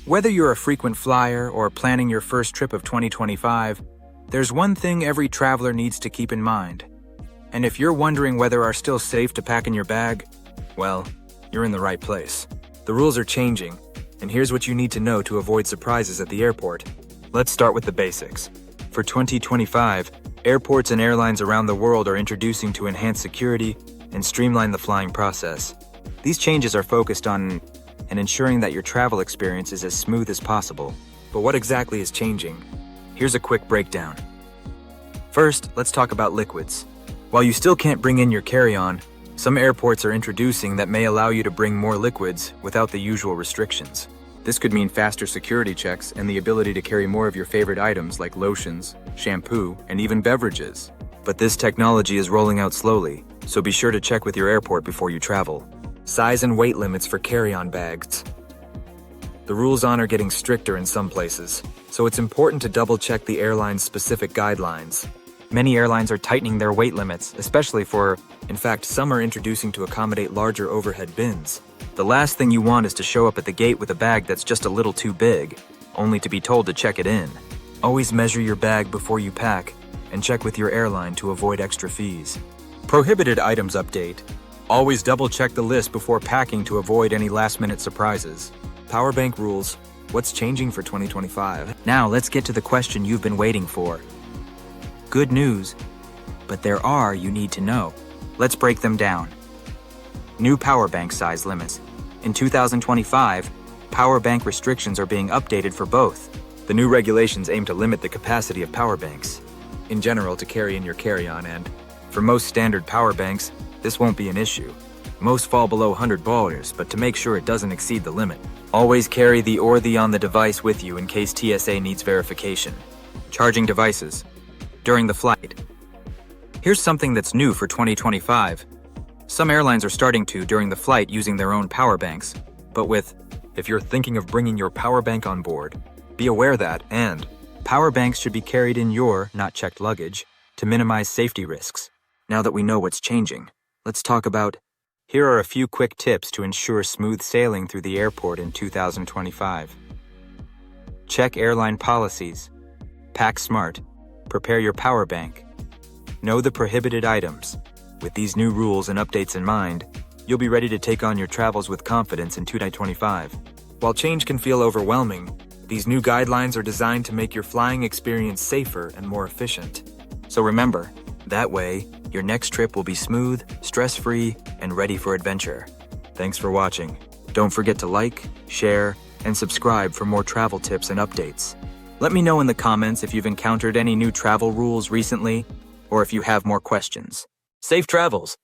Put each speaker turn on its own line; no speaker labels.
Whether you're a frequent flyer or planning your first trip of 2025, there's one thing every traveler needs to keep in mind. And if you're wondering whether are still safe to pack in your bag, well, you're in the right place. The rules are changing, and here's what you need to know to avoid surprises at the airport. Let's start with the basics. For 2025, airports and airlines around the world are introducing to enhance security and streamline the flying process. These changes are focused on ensuring that your travel experience is as smooth as possible. But what exactly is changing? Here's a quick breakdown. First, let's talk about liquids. While you still can't bring in your carry-on, some airports are introducing that may allow you to bring more liquids without the usual restrictions. This could mean faster security checks and the ability to carry more of your favorite items like lotions, shampoo, and even beverages. But this technology is rolling out slowly, so be sure to check with your airport before you travel. Size and weight limits for carry-on bags. The rules are getting stricter in some places, so it's important to double-check the airline's specific guidelines. Many airlines are tightening their weight limits, especially in fact, some are introducing to accommodate larger overhead bins. The last thing you want is to show up at the gate with a bag that's just a little too big, only to be told to check it in. Always measure your bag before you pack, and check with your airline to avoid extra fees. Prohibited items update. Always double-check the list before packing to avoid any last-minute surprises. Power bank rules. What's changing for 2025? Now let's get to the question you've been waiting for. Good news, but there are you need to know. Let's break them down. New power bank size limits. In 2025, power bank restrictions are being updated for both. The new regulations aim to limit the capacity of power banks, in general to carry in your carry-on, and for most standard power banks, this won't be an issue. Most fall below $100, but to make sure it doesn't exceed the limit. Always carry the on the device with you in case TSA needs verification. Charging devices. During the flight. Here's something that's new for 2025. Some airlines are starting to during the flight using their own power banks, but if you're thinking of bringing your power bank on board, be aware that, power banks should be carried in your, not checked luggage, to minimize safety risks. Now that we know what's changing, let's talk about. Here are a few quick tips to ensure smooth sailing through the airport in 2025. Check airline policies. Pack smart. Prepare your power bank. Know the prohibited items. With these new rules and updates in mind, you'll be ready to take on your travels with confidence in 2025. While change can feel overwhelming, these new guidelines are designed to make your flying experience safer and more efficient. So remember, that way, your next trip will be smooth, stress-free, and ready for adventure. Thanks for watching. Don't forget to like, share, and subscribe for more travel tips and updates. Let me know in the comments if you've encountered any new travel rules recently, or if you have more questions. Safe travels!